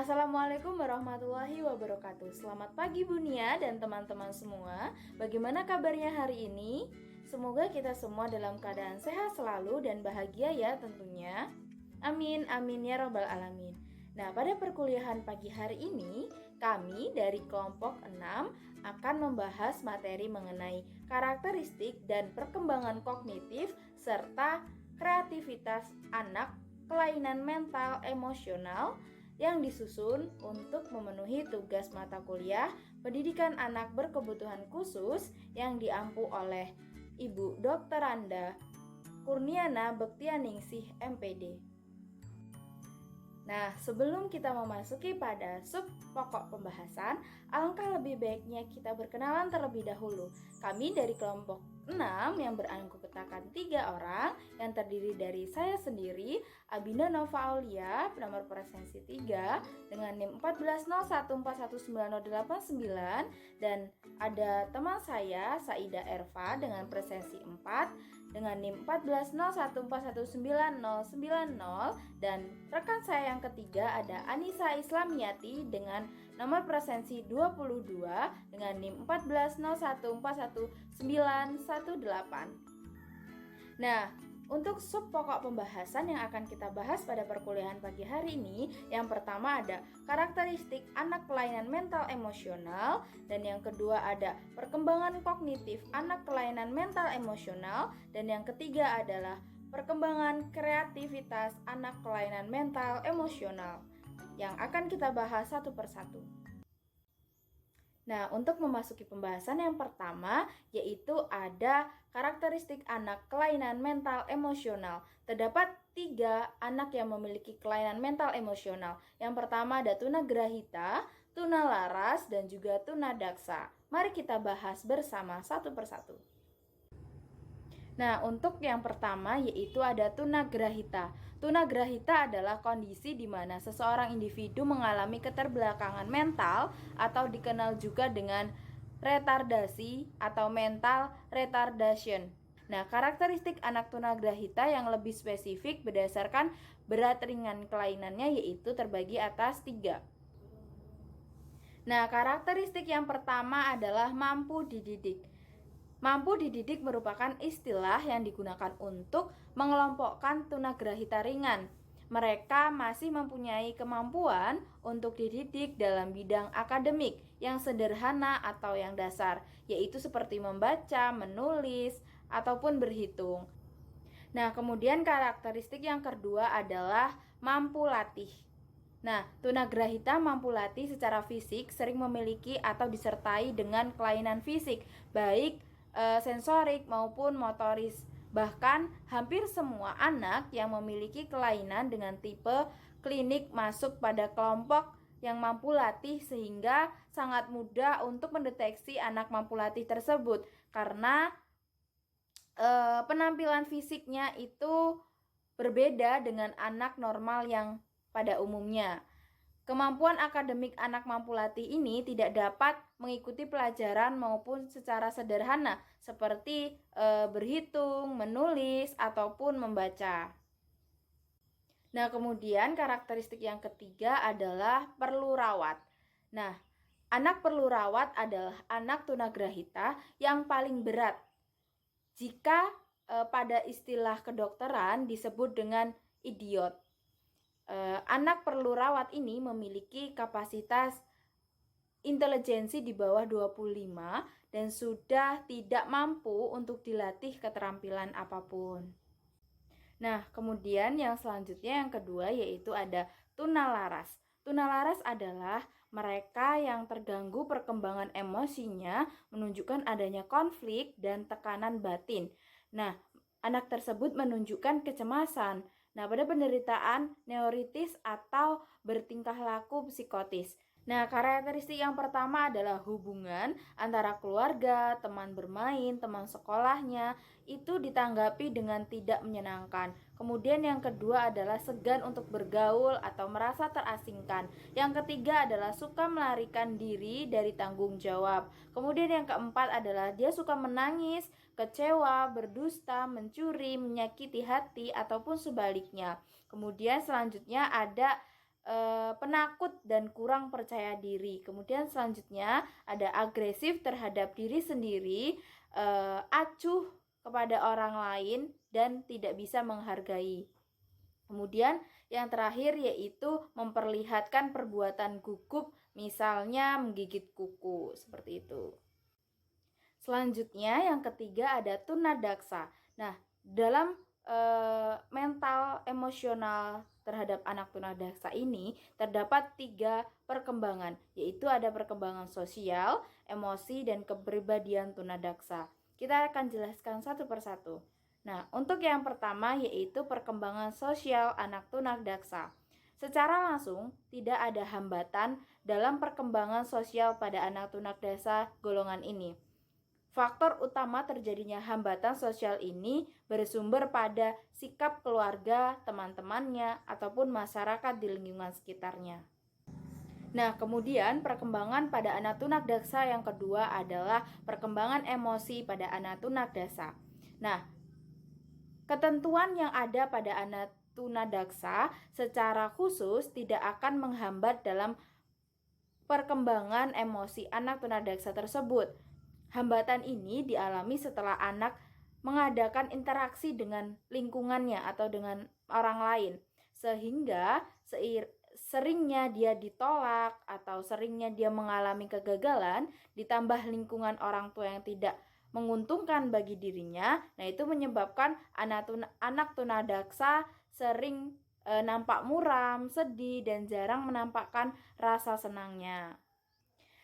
Assalamualaikum warahmatullahi wabarakatuh. Selamat pagi Bunia dan teman-teman semua. Bagaimana kabarnya hari ini? Semoga kita semua dalam keadaan sehat selalu dan bahagia ya tentunya. Amin, amin ya robbal alamin. Nah, pada perkuliahan pagi hari ini, kami dari kelompok 6 akan membahas materi mengenai karakteristik dan perkembangan kognitif serta kreativitas anak, kelainan mental emosional yang disusun untuk memenuhi tugas mata kuliah pendidikan anak berkebutuhan khusus yang diampu oleh Ibu Dr. Anda Kurniana Bektianingsih MPD. Nah, sebelum kita memasuki pada sub pokok pembahasan, alangkah lebih baiknya kita berkenalan terlebih dahulu. Kami dari kelompok 6 yang beranggotakan 3 orang yang terdiri dari saya sendiri, Abinda Nova Aulia, nomor presensi 3 dengan NIM 1401419089, dan ada teman saya Saida Erva dengan presensi 4 dengan NIM 1401419090, dan rekan saya yang ketiga ada Anissa Islamiyati dengan nomor presensi 22 dengan NIM 1401419118. Nah, untuk sub pokok pembahasan yang akan kita bahas pada perkuliahan pagi hari ini, yang pertama ada karakteristik anak kelainan mental emosional, dan yang kedua ada perkembangan kognitif anak kelainan mental emosional, dan yang ketiga adalah perkembangan kreativitas anak kelainan mental emosional yang akan kita bahas satu persatu. Nah, untuk memasuki pembahasan yang pertama, yaitu ada karakteristik anak kelainan mental emosional. Terdapat 3 anak yang memiliki kelainan mental emosional. Yang pertama ada tunagrahita, tunalaras, dan juga tunadaksa. Mari kita bahas bersama satu persatu. Nah, untuk yang pertama yaitu ada tunagrahita. Tunagrahita adalah kondisi di mana seseorang individu mengalami keterbelakangan mental atau dikenal juga dengan retardasi atau mental retardation. Nah, karakteristik anak tunagrahita yang lebih spesifik berdasarkan berat ringan kelainannya yaitu terbagi atas 3. Nah, karakteristik yang pertama adalah mampu dididik. Mampu dididik merupakan istilah yang digunakan untuk mengelompokkan tunagrahita ringan. Mereka masih mempunyai kemampuan untuk dididik dalam bidang akademik yang sederhana atau yang dasar, yaitu seperti membaca, menulis, ataupun berhitung. Nah, kemudian karakteristik yang kedua adalah mampu latih. Nah, tunagrahita mampu latih secara fisik sering memiliki atau disertai dengan kelainan fisik, baik sensorik maupun motoris. Bahkan hampir semua anak yang memiliki kelainan dengan tipe klinik masuk pada kelompok yang mampu latih, sehingga sangat mudah untuk mendeteksi anak mampu latih tersebut karena penampilan fisiknya itu berbeda dengan anak normal yang pada umumnya. Kemampuan akademik anak mampu latih ini tidak dapat mengikuti pelajaran maupun secara sederhana seperti berhitung, menulis, ataupun membaca. Nah, kemudian karakteristik yang ketiga adalah perlu rawat. Nah, anak perlu rawat adalah anak tunagrahita yang paling berat. Jika pada istilah kedokteran disebut dengan idiot. Anak perlu rawat ini memiliki kapasitas intelijensi di bawah 25 dan sudah tidak mampu untuk dilatih keterampilan apapun. Nah, kemudian yang selanjutnya yang kedua yaitu ada tunalaras. Tunalaras adalah mereka yang terganggu perkembangan emosinya, menunjukkan adanya konflik dan tekanan batin. Nah, anak tersebut menunjukkan kecemasan. Nah, pada penderitaan neuritis atau bertingkah laku psikotis. Nah, karakteristik yang pertama adalah hubungan antara keluarga, teman bermain, teman sekolahnya itu ditanggapi dengan tidak menyenangkan. Kemudian yang kedua adalah segan untuk bergaul atau merasa terasingkan. Yang ketiga adalah suka melarikan diri dari tanggung jawab. Kemudian yang keempat adalah dia suka menangis, kecewa, berdusta, mencuri, menyakiti hati, ataupun sebaliknya. Kemudian selanjutnya ada penakut dan kurang percaya diri. Kemudian selanjutnya ada agresif terhadap diri sendiri, acuh kepada orang lain dan tidak bisa menghargai. Kemudian yang terakhir yaitu memperlihatkan perbuatan gugup, misalnya menggigit kuku, seperti itu. Selanjutnya yang ketiga ada tunadaksa. Nah, dalam mental emosional terhadap anak tunadaksa ini terdapat 3 perkembangan, yaitu ada perkembangan sosial, emosi, dan kepribadian tunadaksa. Kita akan jelaskan satu persatu. Nah, untuk yang pertama yaitu perkembangan sosial anak tunadaksa. Secara langsung, tidak ada hambatan dalam perkembangan sosial pada anak tunadaksa golongan ini. Faktor utama terjadinya hambatan sosial ini bersumber pada sikap keluarga, teman-temannya, ataupun masyarakat di lingkungan sekitarnya. Nah, kemudian perkembangan pada anak tunadaksa yang kedua adalah perkembangan emosi pada anak tunadaksa. Nah, ketentuan yang ada pada anak tunadaksa secara khusus tidak akan menghambat dalam perkembangan emosi anak tunadaksa tersebut. Hambatan ini dialami setelah anak mengadakan interaksi dengan lingkungannya atau dengan orang lain, sehingga seringnya dia ditolak atau seringnya dia mengalami kegagalan, ditambah lingkungan orang tua yang tidak menguntungkan bagi dirinya. Nah, itu menyebabkan anak tunadaksa sering nampak muram, sedih, dan jarang menampakkan rasa senangnya.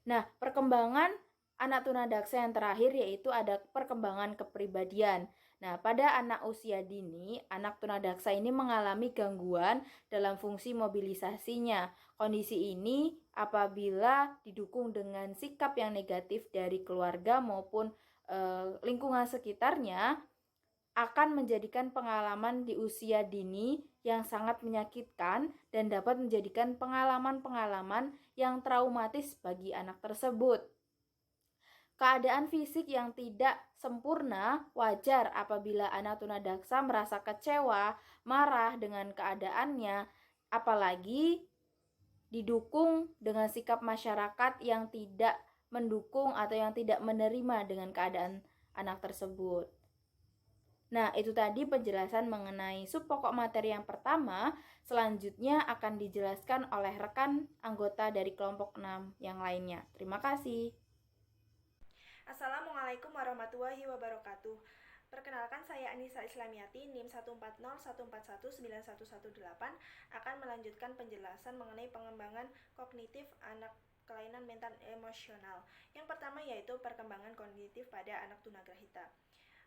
Nah, perkembangan anak tunadaksa yang terakhir yaitu ada perkembangan kepribadian. Nah, pada anak usia dini, anak tunadaksa ini mengalami gangguan dalam fungsi mobilisasinya. Kondisi ini apabila didukung dengan sikap yang negatif dari keluarga maupun lingkungan sekitarnya, akan menjadikan pengalaman di usia dini yang sangat menyakitkan dan dapat menjadikan pengalaman-pengalaman yang traumatis bagi anak tersebut. Keadaan fisik yang tidak sempurna wajar apabila anak tunadaksa merasa kecewa, marah dengan keadaannya, apalagi didukung dengan sikap masyarakat yang tidak mendukung atau yang tidak menerima dengan keadaan anak tersebut. Nah, itu tadi penjelasan mengenai subpokok materi yang pertama. Selanjutnya akan dijelaskan oleh rekan anggota dari kelompok 6 yang lainnya. Terima kasih. Assalamualaikum warahmatullahi wabarakatuh. Perkenalkan, saya Anissa Islamiati, NIM 14014191118, akan melanjutkan penjelasan mengenai pengembangan kognitif anak kelainan mental emosional. Yang pertama yaitu perkembangan kognitif pada anak tunagrahita.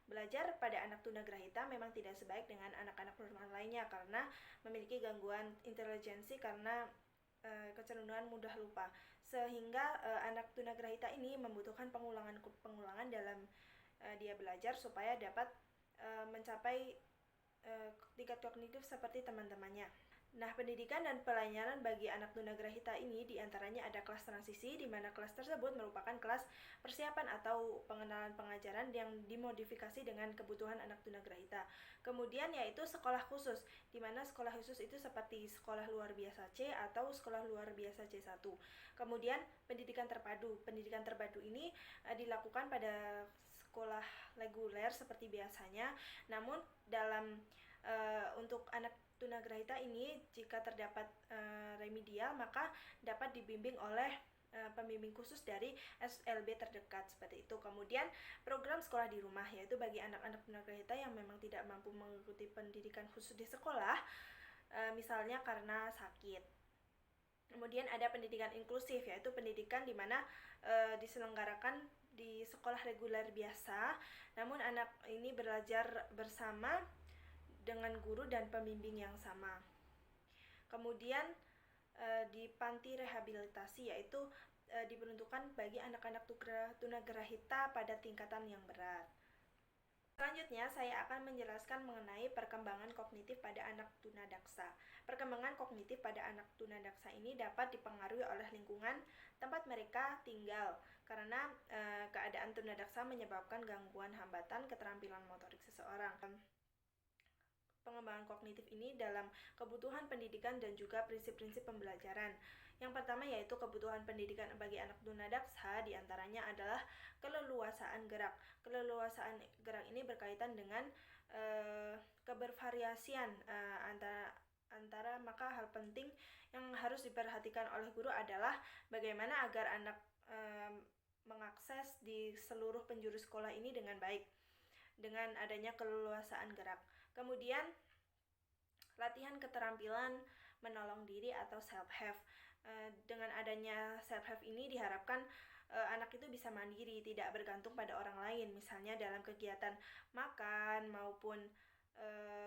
Belajar pada anak tunagrahita memang tidak sebaik dengan anak-anak normal lainnya karena memiliki gangguan intelijensi karena kecenderungan mudah lupa, sehingga anak tunagrahita ini membutuhkan pengulangan dalam dia belajar supaya dapat mencapai tingkat kognitif seperti teman-temannya. Nah, pendidikan dan pelayanan bagi anak tunagrahita ini diantaranya ada kelas transisi, di mana kelas tersebut merupakan kelas persiapan atau pengenalan pengajaran yang dimodifikasi dengan kebutuhan anak tunagrahita. Kemudian yaitu sekolah khusus, di mana sekolah khusus itu seperti sekolah luar biasa C atau sekolah luar biasa C1. Kemudian pendidikan terpadu. Pendidikan terpadu ini dilakukan pada sekolah reguler seperti biasanya, namun dalam untuk anak tunagrahita ini jika terdapat remedial maka dapat dibimbing oleh pembimbing khusus dari SLB terdekat seperti itu. Kemudian program sekolah di rumah, yaitu bagi anak-anak tunagrahita yang memang tidak mampu mengikuti pendidikan khusus di sekolah, misalnya karena sakit. Kemudian ada pendidikan inklusif, yaitu pendidikan di mana diselenggarakan di sekolah reguler biasa, namun anak ini belajar bersama dengan guru dan pembimbing yang sama. Kemudian di panti rehabilitasi, yaitu diperuntukkan bagi anak-anak tunagrahita pada tingkatan yang berat. Selanjutnya, saya akan menjelaskan mengenai perkembangan kognitif pada anak tunadaksa. Perkembangan kognitif pada anak tunadaksa ini dapat dipengaruhi oleh lingkungan tempat mereka tinggal, karena keadaan tunadaksa menyebabkan gangguan hambatan keterampilan motorik seseorang. pengembangan kognitif ini dalam kebutuhan pendidikan dan juga prinsip-prinsip pembelajaran. Yang pertama yaitu kebutuhan pendidikan bagi anak tunadaksa, diantaranya adalah keleluasaan gerak. Keleluasaan gerak ini berkaitan dengan kebervariasian antara maka hal penting yang harus diperhatikan oleh guru adalah bagaimana agar anak mengakses di seluruh penjuru sekolah ini dengan baik dengan adanya keleluasaan gerak. Kemudian latihan keterampilan menolong diri atau self-help. Dengan adanya self-help ini diharapkan anak itu bisa mandiri, tidak bergantung pada orang lain, misalnya dalam kegiatan makan maupun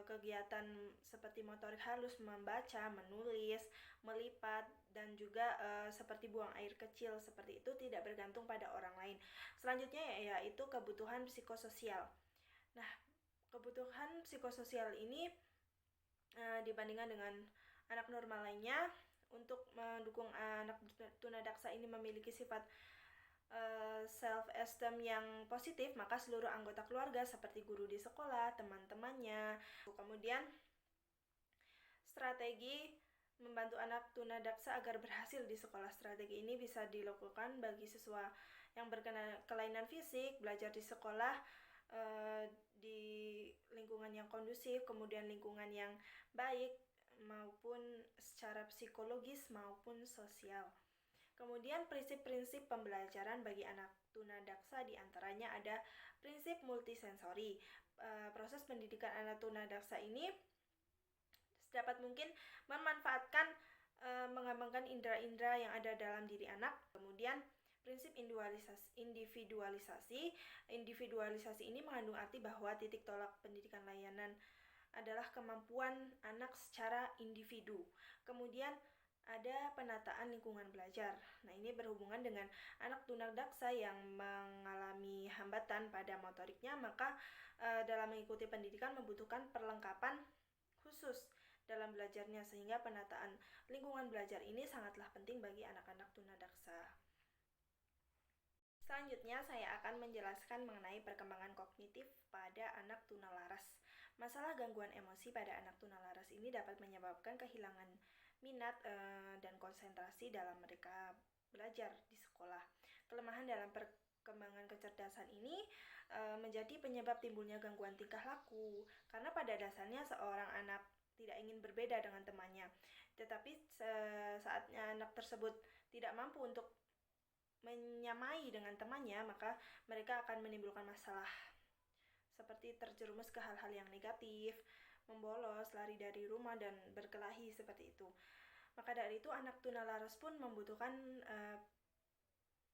kegiatan seperti motorik halus, membaca, menulis, melipat, dan juga seperti buang air kecil, seperti itu tidak bergantung pada orang lain. Selanjutnya yaitu kebutuhan psikososial. Nah, kebutuhan psikososial ini dibandingkan dengan anak normal lainnya, untuk mendukung anak tunadaksa ini memiliki sifat self-esteem yang positif, maka seluruh anggota keluarga seperti guru di sekolah, teman-temannya, kemudian strategi membantu anak tunadaksa agar berhasil di sekolah. Strategi ini bisa dilakukan bagi siswa yang berkelainan fisik, belajar di sekolah di lingkungan yang kondusif, kemudian lingkungan yang baik, maupun secara psikologis maupun sosial. Kemudian prinsip-prinsip pembelajaran bagi anak tunadaksa diantaranya ada prinsip multisensori. Proses pendidikan anak tunadaksa ini sedapat mungkin memanfaatkan mengembangkan indera-indera yang ada dalam diri anak. Kemudian prinsip individualisasi. Individualisasi ini mengandung arti bahwa titik tolak pendidikan layanan adalah kemampuan anak secara individu. Kemudian ada penataan lingkungan belajar. Nah, ini berhubungan dengan anak tunadaksa yang mengalami hambatan pada motoriknya, maka dalam mengikuti pendidikan membutuhkan perlengkapan khusus dalam belajarnya, sehingga penataan lingkungan belajar ini sangatlah penting bagi anak-anak tunadaksa. Selanjutnya, saya akan menjelaskan mengenai perkembangan kognitif pada anak tunalaras. Masalah gangguan emosi pada anak tunalaras ini dapat menyebabkan kehilangan minat dan konsentrasi dalam mereka belajar di sekolah. Kelemahan dalam perkembangan kecerdasan ini menjadi penyebab timbulnya gangguan tingkah laku, karena pada dasarnya seorang anak tidak ingin berbeda dengan temannya, tetapi saatnya anak tersebut tidak mampu untuk menyamai dengan temannya, maka mereka akan menimbulkan masalah seperti terjerumus ke hal-hal yang negatif, membolos, lari dari rumah, dan berkelahi seperti itu. Maka dari itu anak tunalaras pun membutuhkan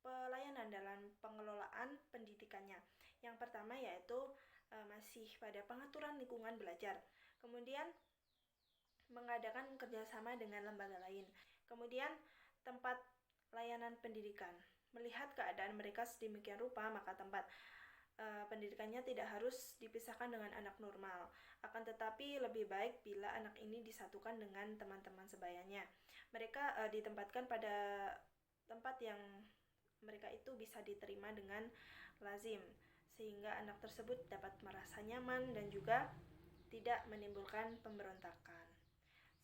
pelayanan dalam pengelolaan pendidikannya. Yang pertama yaitu masih pada pengaturan lingkungan belajar. Kemudian mengadakan kerjasama dengan lembaga lain. Kemudian tempat layanan pendidikan. Melihat keadaan mereka sedemikian rupa, maka tempat pendidikannya tidak harus dipisahkan dengan anak normal. Akan tetapi lebih baik bila anak ini disatukan dengan teman-teman sebayanya. Mereka ditempatkan pada tempat yang mereka itu bisa diterima dengan lazim, sehingga anak tersebut dapat merasa nyaman dan juga tidak menimbulkan pemberontakan.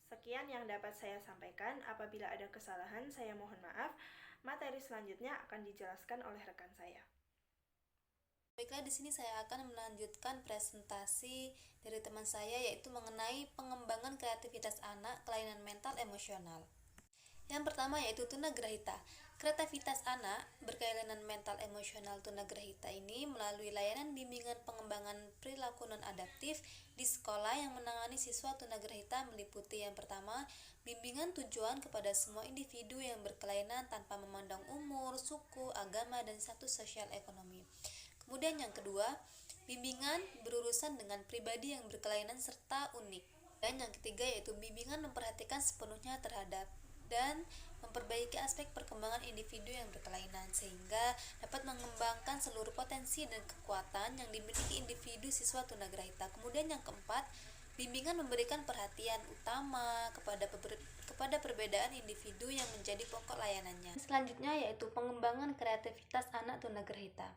Sekian yang dapat saya sampaikan. Apabila ada kesalahan, saya mohon maaf. Materi selanjutnya akan dijelaskan oleh rekan saya. Baiklah, di sini saya akan melanjutkan presentasi dari teman saya, yaitu mengenai pengembangan kreativitas anak kelainan mental emosional. Yang pertama yaitu tunagrahita. Kreativitas anak berkelainan mental emosional tunagrahita ini melalui layanan bimbingan pengembangan perilaku non-adaptif di sekolah yang menangani siswa tunagrahita meliputi yang pertama, bimbingan tujuan kepada semua individu yang berkelainan tanpa memandang umur, suku, agama, dan status sosial ekonomi. Kemudian yang kedua, bimbingan berurusan dengan pribadi yang berkelainan serta unik. Dan yang ketiga yaitu bimbingan memperhatikan sepenuhnya terhadap dan memperbaiki aspek perkembangan individu yang berkelainan sehingga dapat mengembangkan seluruh potensi dan kekuatan yang dimiliki individu siswa tunagrahita. Kemudian yang keempat, bimbingan memberikan perhatian utama kepada perbedaan individu yang menjadi pokok layanannya. Selanjutnya yaitu pengembangan kreativitas anak tunagrahita.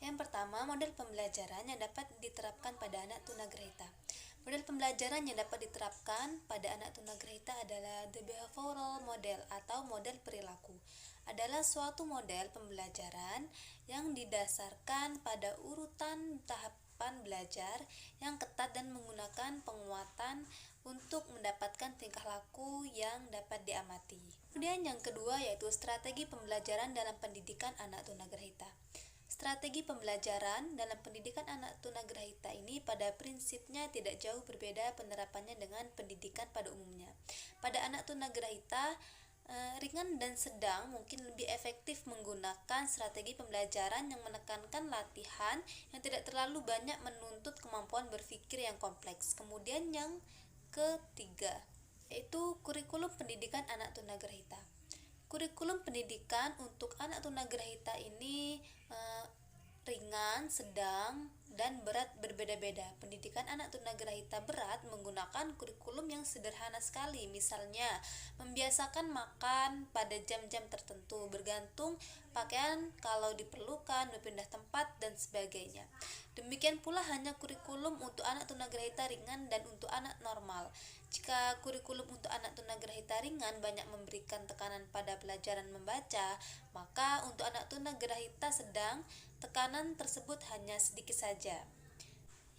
Yang pertama, model pembelajaran yang dapat diterapkan pada anak tunagrahita. Model pembelajaran yang dapat diterapkan pada anak tunagrahita adalah the behavioral model atau model perilaku. Adalah suatu model pembelajaran yang didasarkan pada urutan tahapan belajar yang ketat dan menggunakan penguatan untuk mendapatkan tingkah laku yang dapat diamati. Kemudian yang kedua yaitu strategi pembelajaran dalam pendidikan anak tunagrahita. Strategi pembelajaran dalam pendidikan anak tunagrahita ini pada prinsipnya tidak jauh berbeda penerapannya dengan pendidikan pada umumnya. Pada anak tunagrahita, ringan dan sedang mungkin lebih efektif menggunakan strategi pembelajaran yang menekankan latihan yang tidak terlalu banyak menuntut kemampuan berpikir yang kompleks. Kemudian yang ketiga, yaitu kurikulum pendidikan anak tunagrahita. Kurikulum pendidikan untuk anak tunagrahita ini ringan, sedang, dan berat berbeda-beda. Pendidikan anak tunagrahita berat menggunakan kurikulum yang sederhana sekali, misalnya membiasakan makan pada jam-jam tertentu, bergantung pakaian kalau diperlukan, berpindah tempat, dan sebagainya. Demikian pula hanya kurikulum untuk anak tunagrahita ringan dan untuk anak normal. Jika kurikulum untuk anak tunagrahita ringan banyak memberikan tekanan pada pelajaran membaca, maka untuk anak tunagrahita sedang tekanan tersebut hanya sedikit saja.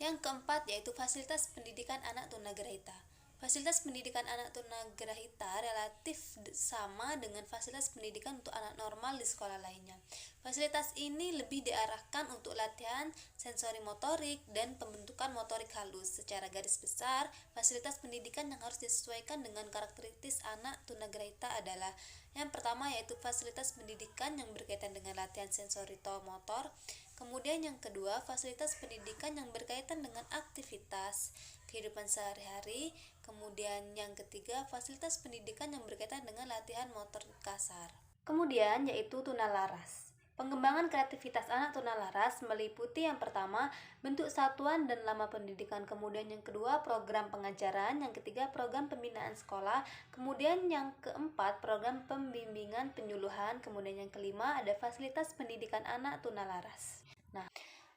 Yang keempat yaitu fasilitas pendidikan anak tunagrahita. Fasilitas pendidikan anak tunagrahita relatif sama dengan fasilitas pendidikan untuk anak normal di sekolah lainnya. Fasilitas ini lebih diarahkan untuk latihan sensori motorik dan pembentukan motorik halus. Secara garis besar, fasilitas pendidikan yang harus disesuaikan dengan karakteristik anak tunagrahita adalah yang pertama yaitu fasilitas pendidikan yang berkaitan dengan latihan sensori motor. Kemudian yang kedua, fasilitas pendidikan yang berkaitan dengan aktivitas kehidupan sehari-hari. Kemudian yang ketiga, fasilitas pendidikan yang berkaitan dengan latihan motor kasar. Kemudian yaitu tunalaras. Pengembangan kreativitas anak tunalaras meliputi yang pertama, bentuk satuan dan lama pendidikan. Kemudian yang kedua, program pengajaran. Yang ketiga, program pembinaan sekolah. Kemudian yang keempat, program pembimbingan penyuluhan. Kemudian yang kelima, ada fasilitas pendidikan anak tunalaras. Nah,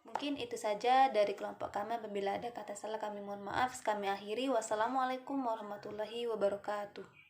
mungkin itu saja dari kelompok kami. Apabila ada kata salah kami mohon maaf. Kami akhiri. Wassalamualaikum warahmatullahi wabarakatuh.